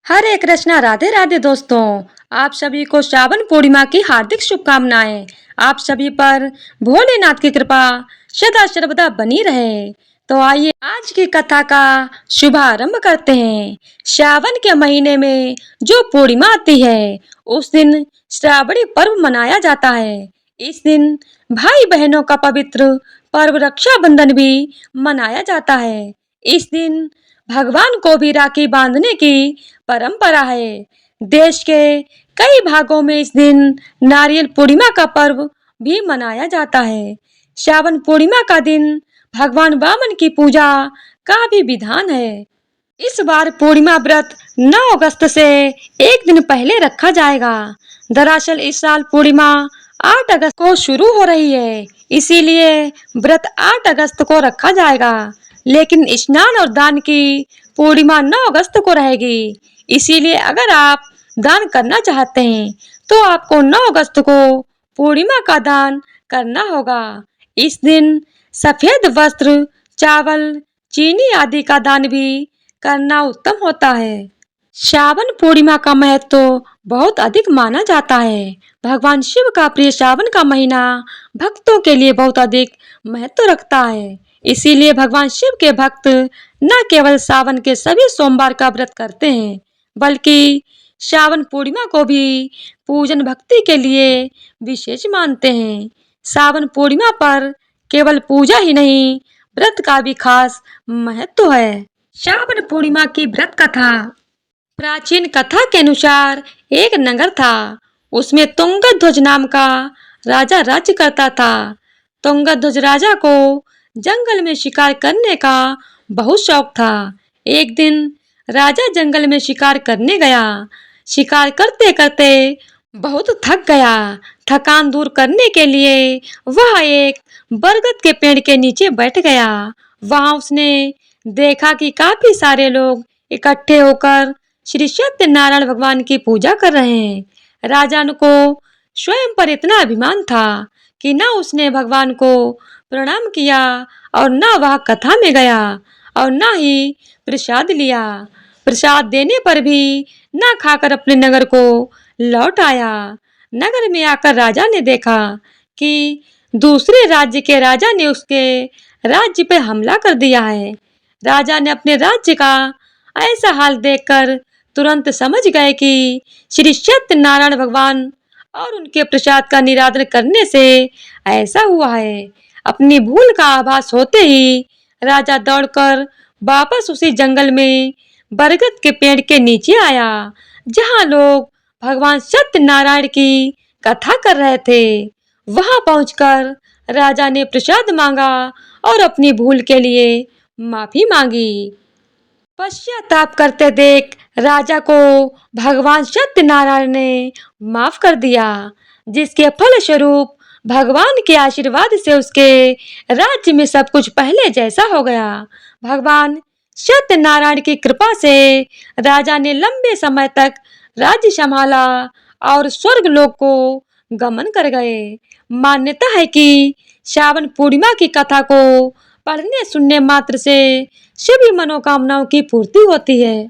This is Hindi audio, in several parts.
हरे कृष्णा, राधे राधे दोस्तों। आप सभी को श्रावण पूर्णिमा की हार्दिक शुभकामनाएं। आप सभी पर भोलेनाथ की कृपा सदा सर्वदा बनी रहे। तो आइए आज की कथा का शुभारंभ करते हैं। श्रावण के महीने में जो पूर्णिमा आती है उस दिन श्रावणी पर्व मनाया जाता है। इस दिन भाई बहनों का पवित्र पर्व रक्षाबंधन भी मनाया जाता है। इस दिन भगवान को भी राखी बांधने की परंपरा है। देश के कई भागों में इस दिन नारियल पूर्णिमा का पर्व भी मनाया जाता है। श्रावण पूर्णिमा का दिन भगवान वामन की पूजा का भी विधान है। इस बार पूर्णिमा व्रत 9 अगस्त से एक दिन पहले रखा जाएगा। दरअसल इस साल पूर्णिमा 8 अगस्त को शुरू हो रही है, इसीलिए व्रत 8 अगस्त को रखा जाएगा। लेकिन स्नान और दान की पूर्णिमा 9 अगस्त को रहेगी। इसीलिए अगर आप दान करना चाहते हैं तो आपको 9 अगस्त को पूर्णिमा का दान करना होगा। इस दिन सफेद वस्त्र, चावल, चीनी आदि का दान भी करना उत्तम होता है। श्रावण पूर्णिमा का महत्व तो बहुत अधिक माना जाता है। भगवान शिव का प्रिय श्रावण का महीना भक्तों के लिए बहुत अधिक महत्व रखता है। इसीलिए भगवान शिव के भक्त न केवल सावन के सभी सोमवार का व्रत करते हैं, बल्कि श्रावण पूर्णिमा को भी पूजन भक्ति के लिए विशेष मानते हैं। सावन पूर्णिमा पर केवल पूजा ही नहीं, व्रत का भी खास महत्व है। श्रावण पूर्णिमा की व्रत कथा। प्राचीन कथा के अनुसार एक नगर था, उसमें तुंगध्वज नाम का राजा राज्य करता था। तुंगध्वज राजा को जंगल में शिकार करने का बहुत शौक था। एक दिन राजा जंगल में शिकार करने गया। शिकार करते करते बहुत थक गया। थकान दूर करने के लिए वह एक बरगद के पेड़ के नीचे बैठ गया। वहां उसने देखा कि काफी सारे लोग इकट्ठे होकर श्री सत्यनारायण भगवान की पूजा कर रहे हैं। राजा को स्वयं पर इतना अभिमान था कि न उसने भगवान को प्रणाम किया और न वह कथा में गया और न ही प्रसाद लिया। प्रसाद देने पर भी न खाकर अपने नगर को लौट आया। नगर में आकर राजा ने देखा कि दूसरे राज्य के राजा ने उसके राज्य पे हमला कर दिया है। राजा ने अपने राज्य का ऐसा हाल देखकर तुरंत समझ गए कि श्री सत्यनारायण भगवान और उनके प्रसाद का निरादर करने से ऐसा हुआ है। अपनी भूल का आभास होते ही राजा दौड़कर वापस उसी जंगल में बरगद के पेड़ के नीचे आया, जहां लोग भगवान सत्यनारायण की कथा कर रहे थे। वहां पहुंचकर राजा ने प्रसाद मांगा और अपनी भूल के लिए माफी मांगी। पश्चाताप करते देख राजा को भगवान सत्यनारायण ने माफ कर दिया, जिसके फलस्वरूप भगवान के आशीर्वाद से उसके राज्य में सब कुछ पहले जैसा हो गया। भगवान सत्यनारायण की कृपा से राजा ने लंबे समय तक राज्य संभाला और स्वर्ग लोक को गमन कर गए। मान्यता है कि श्रावण पूर्णिमा की कथा को पढ़ने सुनने मात्र से सभी मनोकामनाओं की पूर्ति होती है।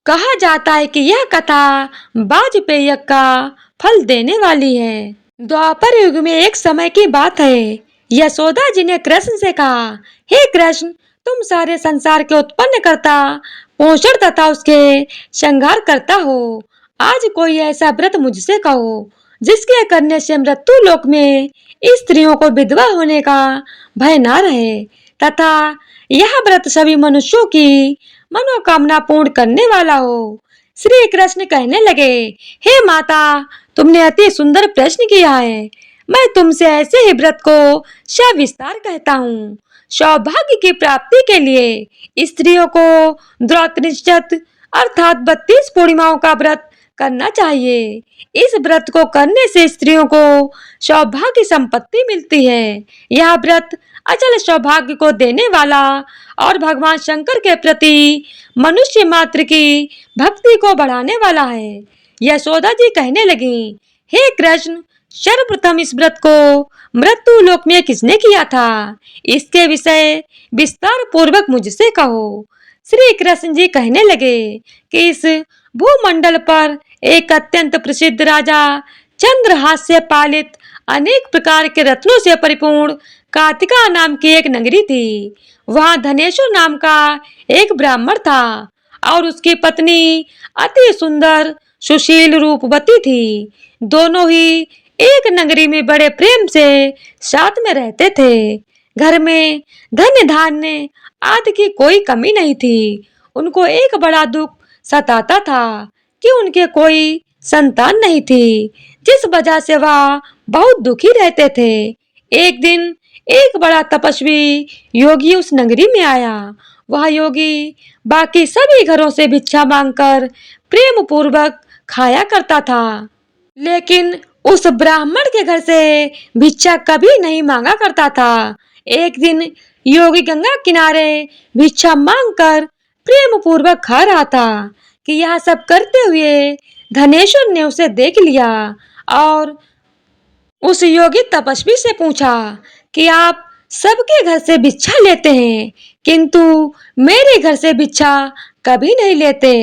कहा जाता है कि यह कथा वाजपेय यज्ञ का फल देने वाली है। द्वापर युग में एक समय की बात है। यशोदा जी ने कृष्ण से कहा, हे कृष्ण, तुम सारे संसार के उत्पन्न करता, पोषण तथा उसके श्रृंगार करता हो। आज कोई ऐसा व्रत मुझसे कहो जिसके करने से मृत्यु लोक में स्त्रियों को विधवा होने का भय न रहे, तथा यह व्रत सभी मनुष्यों की मनोकामना पूर्ण करने वाला हो। श्री कृष्ण कहने लगे, हे माता, तुमने अति सुंदर प्रश्न किया है। मैं तुमसे ऐसे ही व्रत को सविस्तार कहता हूँ। सौभाग्य की प्राप्ति के लिए स्त्रियों को द्रौतनिश्चत अर्थात 32 पूर्णिमाओं का व्रत करना चाहिए। इस व्रत को करने से स्त्रियों को सौभाग्य संपत्ति मिलती है। यह व्रत अचल सौभाग्य को देने वाला और भगवान शंकर के प्रति मनुष्य मात्र की भक्ति को बढ़ाने वाला है। यशोदा जी कहने लगी, हे कृष्ण, सर्वप्रथम इस व्रत को मृत्यु लोक में किसने किया था? इसके विषय विस्तार पूर्वक मुझसे कहो। श्री कृष्ण जी कहने लगे कि इस भूमंडल पर एक अत्यंत प्रसिद्ध राजा चंद्रहास से पालित अनेक प्रकार के रत्नों से परिपूर्ण कार्तिका नाम की एक नगरी थी। वहां धनेश्वर नाम का एक ब्राह्मण था और उसकी पत्नी अति सुंदर सुशील रूपवती थी। दोनों ही एक नगरी में बड़े प्रेम से साथ में रहते थे। घर में धन धान्य आदि की कोई कमी नहीं थी। उनको एक बड़ा दुख सताता था कि उनके कोई संतान नहीं थी, जिस वजह से वह बहुत दुखी रहते थे। एक दिन एक बड़ा तपस्वी योगी उस नगरी में आया। वह योगी बाकी सभी घरों से भिक्षा मांगकर प्रेम पूर्वक खाया करता था, लेकिन उस ब्राह्मण के घर से भिक्षा कभी नहीं मांगा करता था। एक दिन योगी गंगा किनारे भिक्षा मांगकर प्रेम पूर्वक खा रहा था कि यह सब करते हुए धनेश्वर ने उसे देख लिया और उस योगी तपस्वी से पूछा कि आप सबके घर से भिक्षा लेते हैं, किंतु मेरे घर से भिक्षा कभी नहीं लेते।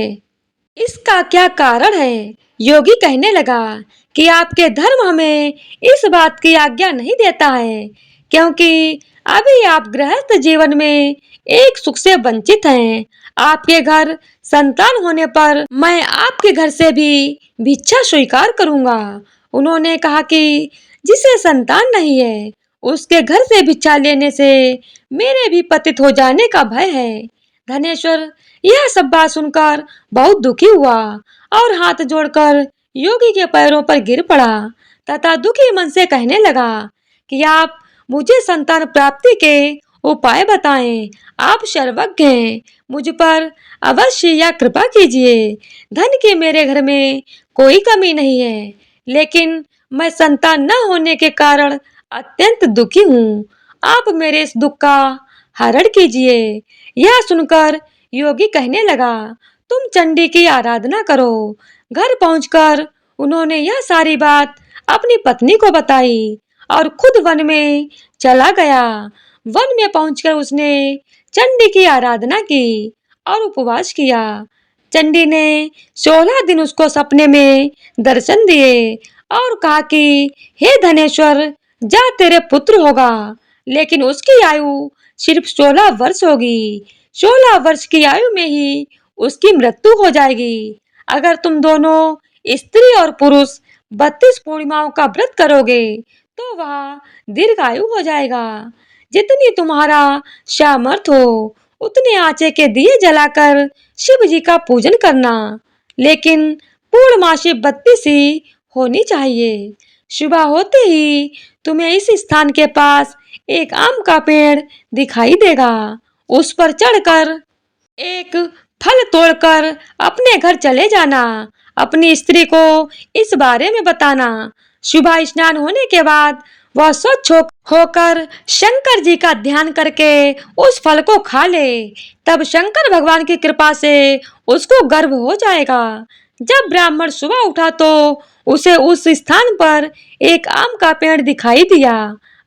इसका क्या कारण है? योगी कहने लगा कि आपके धर्म हमें इस बात की आज्ञा नहीं देता है, क्योंकि अभी आप गृहस्थ जीवन में एक सुख से वंचित हैं। आपके घर संतान होने पर मैं आपके घर से भी भिक्षा स्वीकार करूंगा। उन्होंने कहा कि जिसे संतान नहीं है, उसके घर से भिक्षा लेने से मेरे भी पतित हो जाने का भय है। धनेश्वर यह सब बात सुनकर बहुत दुखी हुआ और हाथ जोड़कर योगी के पैरों पर गिर पड़ा तथा दुखी मन से कहने लगा कि आप मुझे संतान प्राप्ति के उपाय बताएं। आप सर्वज्ञ हैं, मुझ पर अवश्य या कृपा कीजिए। धन की मेरे घर में कोई कमी नहीं है, लेकिन मैं संतान न होने के कारण अत्यंत दुखी हूँ। आप मेरे इस दुख का हरण कीजिए। यह सुनकर योगी कहने लगा, तुम चंडी की आराधना करो। घर पहुंचकर उन्होंने यह सारी बात अपनी पत्नी को बताई और खुद वन में चला गया। वन में पहुंचकर उसने चंडी की आराधना की और उपवास किया। चंडी ने 16 दिन उसको सपने में दर्शन दिए और कहा कि हे धनेश्वर, जा तेरे पुत्र होगा, लेकिन उसकी आयु सिर्फ 16 वर्ष होगी। 16 वर्ष की आयु में ही उसकी मृत्यु हो जाएगी। अगर तुम दोनों स्त्री और पुरुष 32 पूर्णिमाओं का व्रत करोगे तो वह दीर्घायु हो जाएगा। जितनी तुम्हारा सामर्थ्य हो उतने आंचे के दिए जलाकर शिव जी का पूजन करना, लेकिन पूर्णमासी 32 ही होनी चाहिए। सुबह होते ही तुम्हें इस स्थान के पास एक आम का पेड़ दिखाई देगा। उस पर चढ़कर एक फल तोड़कर अपने घर चले जाना। अपनी स्त्री को इस बारे में बताना। सुबह स्नान होने के बाद वह स्वच्छ होकर शंकर जी का ध्यान करके उस फल को खा ले। तब शंकर भगवान की कृपा से उसको गर्भ हो जाएगा। जब ब्राह्मण सुबह उठा तो उसे उस स्थान पर एक आम का पेड़ दिखाई दिया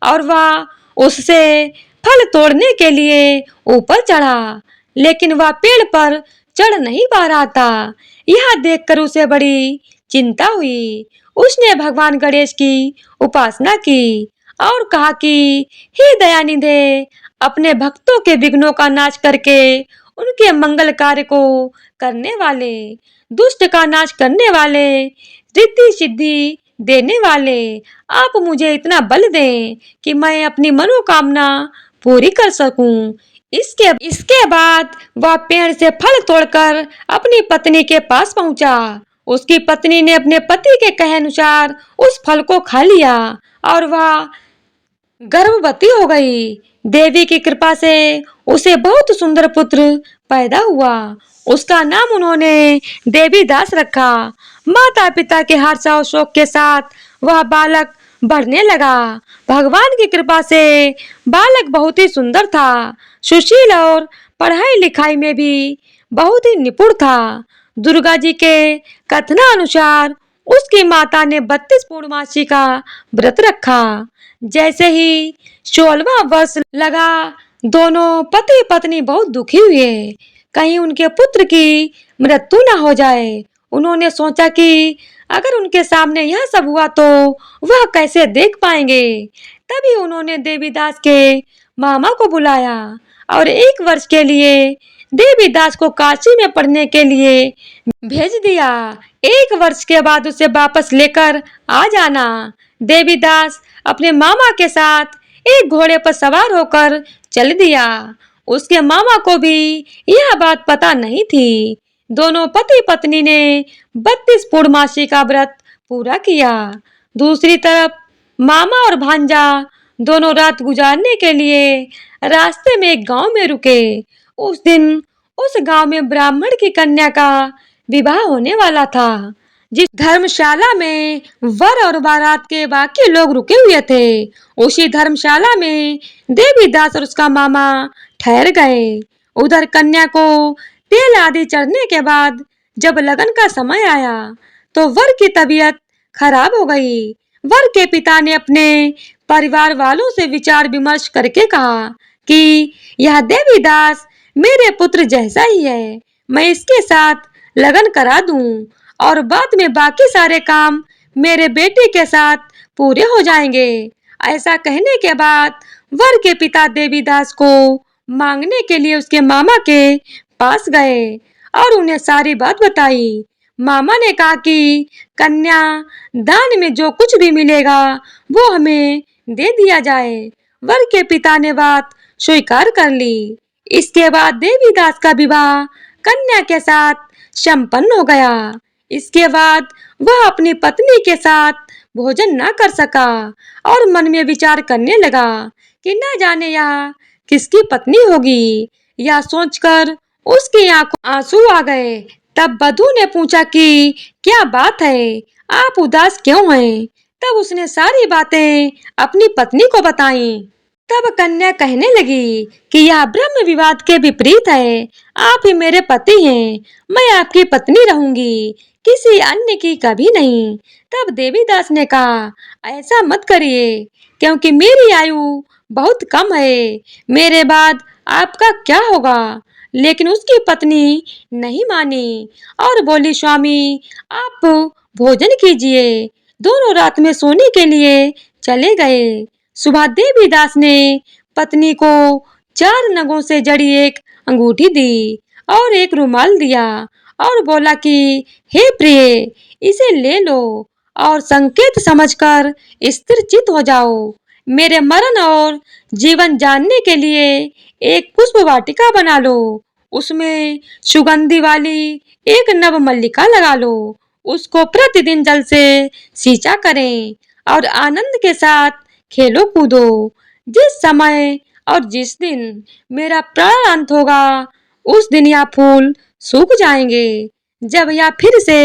और वह उससे फल तोड़ने के लिए ऊपर चढ़ा, लेकिन वह पेड़ पर चढ़ नहीं पा रहा था। यह देखकर उसे बड़ी चिंता हुई। उसने भगवान गणेश की उपासना की और कहा कि हे दयानिधे, अपने भक्तों के विघ्नों का नाश करके उनके मंगल कार्य को करने वाले, दुष्ट का नाश करने वाले, रिद्धि सिद्धि देने वाले, आप मुझे इतना बल दें कि मैं अपनी मनोकामना पूरी कर सकूं। इसके बाद वह पेड़ से फल तोड़कर अपनी पत्नी के पास पहुंचा। उसकी पत्नी ने अपने पति के कहे अनुसार उस फल को खा लिया और वह गर्भवती हो गई। देवी की कृपा से उसे बहुत सुंदर पुत्र पैदा हुआ। उसका नाम उन्होंने देवी दास रखा। माता पिता के हर्ष और शोक के साथ वह बालक बढ़ने लगा। भगवान की कृपा से बालक बहुत ही सुंदर था, सुशील और पढ़ाई लिखाई में भी बहुत ही निपुण था। दुर्गा जी के कथनानुसार उसकी माता ने 32 पूर्णमासी का व्रत रखा। जैसे ही 16वां वर्ष लगा, दोनों पति पत्नी बहुत दुखी हुए, कहीं उनके पुत्र की मृत्यु न हो जाए। उन्होंने सोचा कि अगर उनके सामने यह सब हुआ तो वह कैसे देख पाएंगे। तभी उन्होंने देवीदास के मामा को बुलाया और 1 वर्ष के लिए देवीदास को काशी में पढ़ने के लिए भेज दिया। 1 वर्ष के बाद उसे वापस लेकर आ जाना। देवीदास अपने मामा के साथ एक घोड़े पर सवार होकर चल दिया। उसके मामा को भी यह बात पता नहीं थी। दोनों पति पत्नी ने 32 पूर्णमासी का व्रत पूरा किया। दूसरी तरफ मामा और भांजा दोनों रात गुजारने के लिए रास्ते में एक गांव में रुके। उस दिन उस गांव में ब्राह्मण की कन्या का विवाह होने वाला था। जिस धर्मशाला में वर और बारात के बाकी लोग रुके हुए थे, उसी धर्मशाला में देवीदास और उसका मामा ठहर गए। उधर कन्या को तेल आदि चढ़ने के बाद जब लगन का समय आया तो वर की तबीयत खराब हो गई। वर के पिता ने अपने परिवार वालों से विचार विमर्श करके कहा कि यह देवीदास मेरे पुत्र जैसा ही है, मैं इसके साथ लगन करा दूं और बाद में बाकी सारे काम मेरे बेटे के साथ पूरे हो जाएंगे। ऐसा कहने के बाद वर के पिता देवीदास को मांगने के लिए उसके मामा के पास गए और उन्हें सारी बात बताई। मामा ने कहा कि कन्या दान में जो कुछ भी मिलेगा वो हमें दे दिया जाए। वर के पिता ने बात स्वीकार कर ली। इसके बाद देवीदास का विवाह कन्या के साथ संपन्न हो गया। इसके बाद वह अपनी पत्नी के साथ भोजन न कर सका और मन में विचार करने लगा कि न जाने यह किसकी पत्नी होगी। यह सोचकर उसकी आंखों आंसू आ गए। तब वधू ने पूछा कि क्या बात है, आप उदास क्यों हैं? तब उसने सारी बातें अपनी पत्नी को बताई। तब कन्या कहने लगी कि यह ब्रह्म विवाद के विपरीत है। आप ही मेरे पति हैं, मैं आपकी पत्नी रहूंगी, किसी अन्य की कभी नहीं। तब देवीदास ने कहा, ऐसा मत करिए, क्योंकि मेरी आयु बहुत कम है, मेरे बाद आपका क्या होगा? लेकिन उसकी पत्नी नहीं मानी और बोली, स्वामी आप भोजन कीजिए। दोनों रात में सोने के लिए चले गए। सुबह देवीदास ने पत्नी को 4 नगों से जड़ी एक अंगूठी दी और एक रुमाल दिया और बोला कि हे प्रिय, इसे ले लो और संकेत समझकर स्थिर चित हो जाओ। मेरे मरण और जीवन जानने के लिए एक पुष्प वाटिका बना लो, उसमें सुगंधि वाली एक नव मल्लिका लगा लो, उसको प्रतिदिन जल से सींचा करें और आनंद के साथ खेलो कूदो। जिस समय और जिस दिन मेरा प्राण अंत होगा उस दिन यह फूल सूख जाएंगे। जब यह फिर से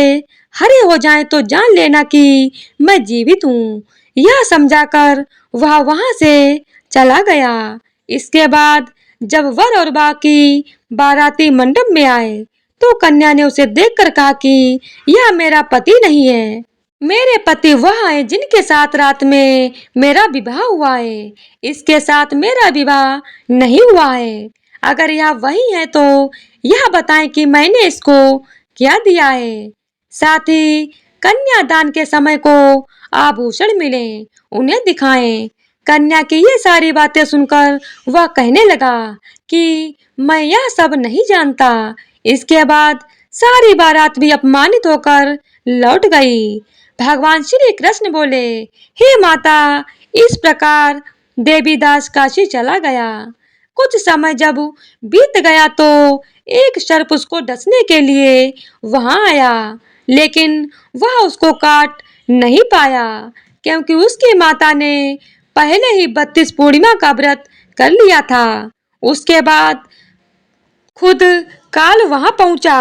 हरे हो जाएं तो जान लेना कि मैं जीवित हूँ। यह समझाकर वह वहां से चला गया। इसके बाद जब वर और बाकी बाराती मंडप में आए तो कन्या ने उसे देखकर कहा कि यह मेरा पति नहीं है, मेरे पति वह हैं जिनके साथ रात में मेरा विवाह हुआ है। इसके साथ मेरा विवाह नहीं हुआ है। अगर यह वही है तो यह बताएं कि मैंने इसको क्या दिया है। साथ ही कन्यादान के समय को आभूषण मिले, उन्हें दिखाएं। कन्या की ये सारी बातें सुनकर वह कहने लगा कि मैं यह सब नहीं जानता। इसके बाद सारी बारात भी अपमानित होकर लौट गई। भगवान श्री कृष्ण बोले, हे माता, इस प्रकार देवीदास काशी चला गया। कुछ समय जब बीत गया तो एक सर्प उसको डसने के लिए वहां आया, लेकिन वह उसको काट नहीं पाया, क्योंकि उसकी माता ने पहले ही 32 पूर्णिमा का व्रत कर लिया था। उसके बाद खुद काल वहां पहुंचा।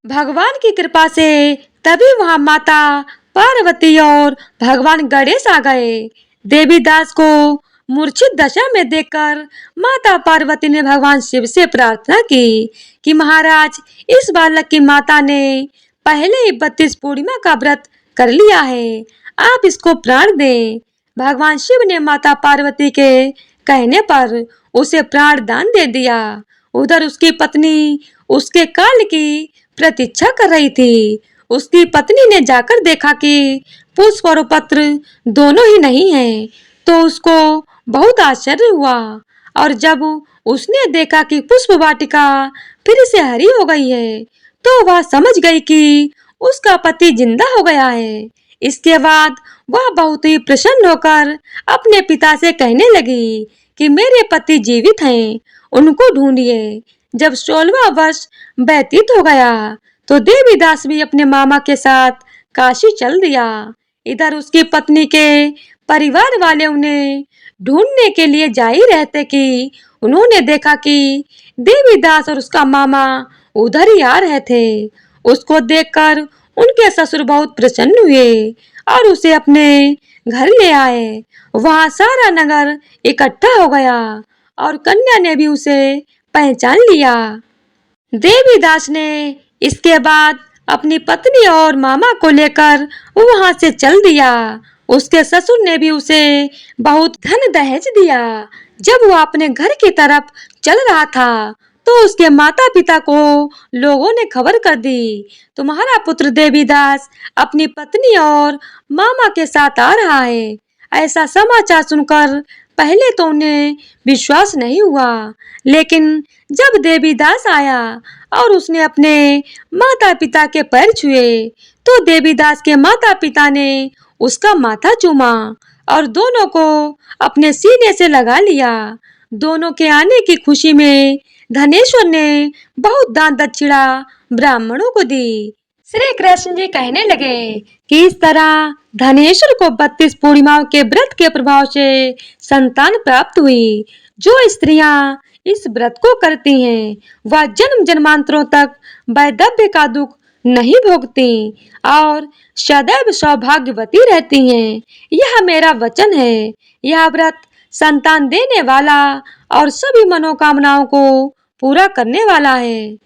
भगवान की कृपा से तभी वहां माता पार्वती और भगवान गणेश आ गए। देवीदास को मूर्छित दशा में देखकर माता पार्वती ने भगवान शिव से प्रार्थना की कि महाराज, इस बालक की माता ने पहले ही 32 पूर्णिमा का व्रत कर लिया है, आप इसको प्राण दें। भगवान शिव ने माता पार्वती के कहने पर उसे प्राण दान दे दिया। उधर उसकी पत्नी उसके काल की प्रतीक्षा कर रही थी। उसकी पत्नी ने जाकर देखा कि पुष्प और पत्र दोनों ही नहीं हैं, तो उसको बहुत आश्चर्य हुआ। और जब उसने देखा कि पुष्प वाटिका फिर से हरी हो गई है, तो वह समझ गई कि उसका पति जिंदा हो गया है। इसके बाद वह बहुत ही प्रसन्न होकर अपने पिता से कहने लगी कि मेरे पति जीवित हैं, उनको ढूंढिए। जब 16वां वर्ष व्यतीत हो गया, तो देवीदास भी अपने मामा के साथ काशी चल दिया। इधर उसकी पत्नी के परिवार वाले उन्हें ढूंढने के लिए जा ही रहते कि उन्होंने देखा कि देवीदास और उसका मामा उधर ही आ रहे थे। उसको देखकर उनके ससुर बहुत प्रसन्न हुए और उसे अपने घर ले आए। वहां सारा नगर इकट्ठा हो गया और कन्या ने भी उसे पहचान लिया। देवीदास ने इसके बाद अपनी पत्नी और मामा को लेकर वहां से चल दिया। उसके ससुर ने भी उसे बहुत धन दहेज दिया। जब वो अपने घर की तरफ चल रहा था, तो उसके माता पिता को लोगों ने खबर कर दी, तुम्हारा पुत्र देवीदास अपनी पत्नी और मामा के साथ आ रहा है। ऐसा समाचार सुनकर पहले तो उन्हें विश्वास नहीं हुआ, लेकिन जब देवीदास आया और उसने अपने माता पिता के पैर छुए, तो देवीदास के माता पिता ने उसका माथा चूमा और दोनों को अपने सीने से लगा लिया। दोनों के आने की खुशी में धनेश्वर ने बहुत दान दक्षिणा ब्राह्मणों को दी। श्री कृष्ण जी कहने लगे कि इस तरह धनेश्वर को 32 पूर्णिमाओं के व्रत के प्रभाव से संतान प्राप्त हुई। जो स्त्रियां इस व्रत को करती हैं, वह जन्म जन्मांतरों तक वैधव्य का दुख नहीं भोगती और सदैव सौभाग्यवती रहती हैं। यह मेरा वचन है। यह व्रत संतान देने वाला और सभी मनोकामनाओं को पूरा करने वाला है।